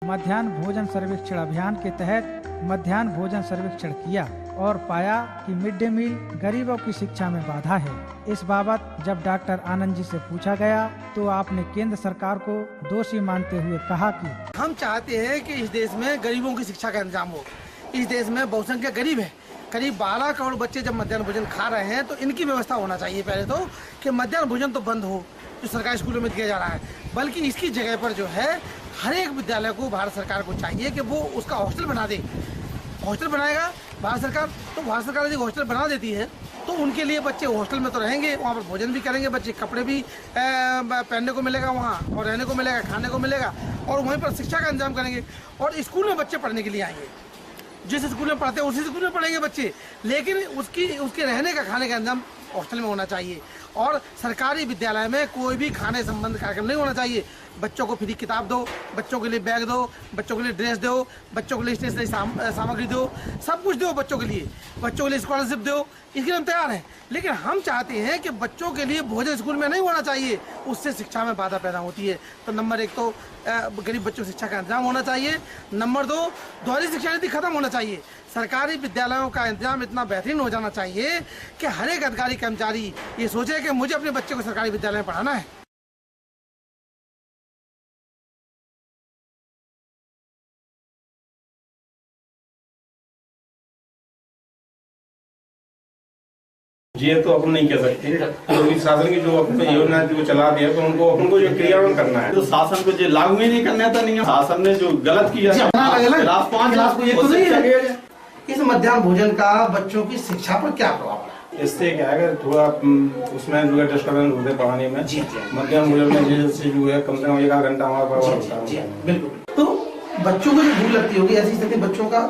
मध्याह्न भोजन सर्वेक्षण अभियान के तहत मध्याह्न भोजन सर्वेक्षण किया और पाया कि मिड डे मील गरीबों की शिक्षा में बाधा है। इस बाबत जब डॉक्टर आनंद जी से पूछा गया तो आपने केंद्र सरकार को दोषी मानते हुए कहा कि हम चाहते हैं कि इस देश में गरीबों की शिक्षा का इंतजाम हो। इस देश में बहुसंख्यक गरीब है, करीब 12 करोड़ बच्चे जब मध्याह्न भोजन खा रहे हैं तो इनकी व्यवस्था होना चाहिए पहले तो कि मध्याह्न भोजन तो बंद हो जो सरकारी स्कूलों में दिया जा रहा है, बल्कि इसकी जगह पर जो है हर एक विद्यालय को भारत सरकार को चाहिए कि वो उसका हॉस्टल बना दे। हॉस्टल बनाएगा भारत सरकार, तो भारत सरकार यदि हॉस्टल बना देती है तो उनके लिए बच्चे हॉस्टल में तो रहेंगे, वहाँ पर भोजन भी करेंगे, बच्चे कपड़े भी पहनने को मिलेगा वहाँ और रहने को मिलेगा, खाने को मिलेगा और वहीं पर शिक्षा का इंतजाम करेंगे। और स्कूल में बच्चे पढ़ने के लिए आएंगे, जिस स्कूल में पढ़ते हैं उसी स्कूल में पढ़ेंगे बच्चे, लेकिन उसके रहने का खाने का इंतजाम हॉस्टल में होना चाहिए। और सरकारी विद्यालय में कोई भी खाने संबंधी कार्यक्रम नहीं होना चाहिए। बच्चों को फ्री किताब दो, बच्चों के लिए बैग दो, बच्चों के लिए ड्रेस दो, बच्चों के लिए स्टेशनरी सामग्री दो, सब कुछ दो बच्चों के लिए स्कॉलरशिप दो, इसके लिए हम तैयार हैं। लेकिन हम चाहते हैं कि बच्चों के लिए भोजन स्कूल में नहीं होना चाहिए, उससे शिक्षा में बाधा पैदा होती है। तो नंबर 1 तो गरीब बच्चों की शिक्षा का इंतजाम होना चाहिए। नंबर 2, दोहरी शिक्षा नीति खत्म होना चाहिए। सरकारी विद्यालयों का इंतजाम इतना बेहतरीन हो जाना चाहिए कि हर एक अधिकारी कर्मचारी ये सोचे कि मुझे अपने बच्चे को सरकारी विद्यालय में पढ़ाना है। ये तो अपन नहीं कह सकते, क्योंकि शासन की जो अपनी योजना जो चला दिया तो उनको जो क्रियान्वयन करना है, तो शासन को जो लागू ही नहीं करना था। नहीं, शासन ने जो गलत किया क्लास 5 क्लास को ये तो नहीं है। इस मध्याह्न भोजन का बच्चों की शिक्षा पर क्या प्रभाव है? इससे क्या है, थोड़ा उसमें जो है डिस्टर्बेंस होते पढ़ाने में। मध्याह्न भोजन में जैसे जो है कम से कम 1 घंटा हमारा प्रभाव होता है। बिल्कुल। तो बच्चों को जो भूख लगती होगी, ऐसी स्थिति बच्चों का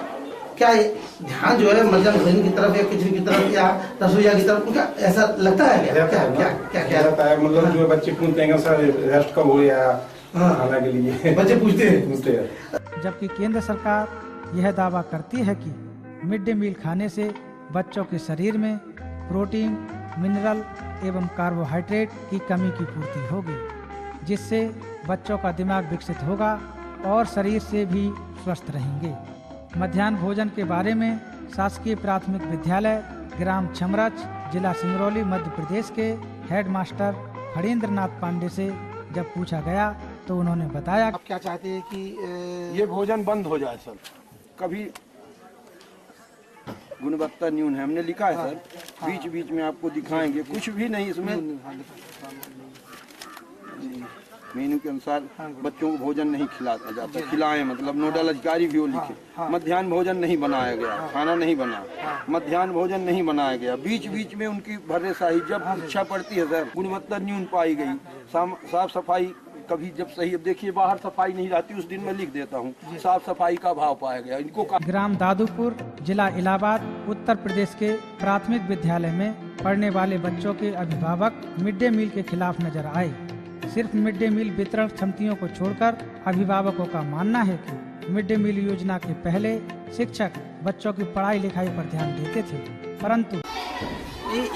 क्या ध्यान जो है मध्याह्न भोजन की तरफ या किचन की तरफ या रसोईया की तरफ, उनका ऐसा लगता है क्या रहता है? मतलब जो बच्चे पूछते हैं सर रेस्ट कब हो गया खाने के लिए, बच्चे पूछते हैं। जबकि केंद्र सरकार यह दावा करती है कि मिड डे मील खाने से बच्चों के शरीर में प्रोटीन, मिनरल एवं कार्बोहाइड्रेट की कमी की पूर्ति होगी, जिससे बच्चों का दिमाग विकसित होगा और शरीर से भी स्वस्थ रहेंगे। मध्याह्न भोजन के बारे में शासकीय प्राथमिक विद्यालय ग्राम छमरच, जिला सिंगरौली, मध्य प्रदेश के हेडमास्टर हरेंद्र नाथ पांडे से जब पूछा गया तो उन्होंने बताया, आप क्या चाहते हैं कि ये भोजन बंद हो जाए सर? कभी गुणवत्ता न्यून है, हमने लिखा है सर, बीच बीच में आपको दिखाएंगे, कुछ भी नहीं इसमें मेनू के अनुसार बच्चों को भोजन नहीं खिलाता जाता। खिलाएं मतलब नोडल अधिकारी भी वो लिखे। मध्याह्न भोजन नहीं बनाया गया, खाना नहीं बना, मध्याह्न भोजन नहीं बनाया गया। बीच बीच में उनकी भर्रेशाही जब इच्छा पड़ती है सर, गुणवत्ता न्यून पाई गई। साफ सफाई कभी जब सही, अब देखिए बाहर सफाई नहीं रहती, उस दिन मैं लिख देता हूँ साफ सफाई का अभाव पाया गया। इनको ग्राम दादूपुर, जिला इलाहाबाद, उत्तर प्रदेश के प्राथमिक विद्यालय में पढ़ने वाले बच्चों के अभिभावक मिड डे मील के खिलाफ नजर आए। सिर्फ मिड डे मील वितरण क्षमतियों को छोड़कर अभिभावकों का मानना है कि मिड डे मील योजना के पहले शिक्षक बच्चों की पढ़ाई लिखाई पर ध्यान देते थे, परंतु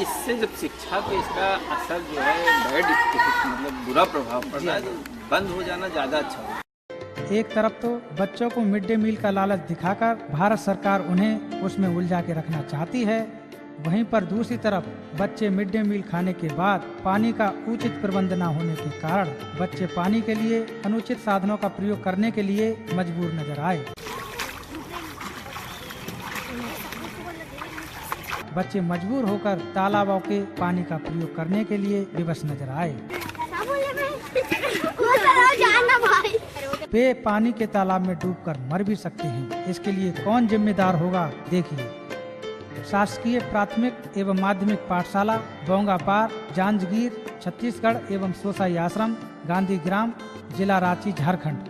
इससे जब शिक्षा पे इसका असर जो है बैड मतलब बुरा प्रभाव पड़ रहा है, तो बंद हो जाना ज्यादा अच्छा होगा। एक तरफ तो बच्चों को मिड डे मील का लालच दिखाकर भारत सरकार उन्हें उसमें उलझा के रखना चाहती है, वहीं पर दूसरी तरफ बच्चे मिड डे मील खाने के बाद पानी का उचित प्रबंध न होने के कारण बच्चे पानी के लिए अनुचित साधनों का प्रयोग करने के लिए मजबूर नजर आए। बच्चे मजबूर होकर तालाबों के पानी का प्रयोग करने के लिए विवश नजर आए। वे पानी के तालाब में डूबकर मर भी सकते हैं, इसके लिए कौन जिम्मेदार होगा देखिए। शासकीय प्राथमिक एवं माध्यमिक पाठशाला बोंगापार, जांजगीर, छत्तीसगढ़ एवं सोसाई आश्रम, गांधी ग्राम, जिला रांची, झारखंड।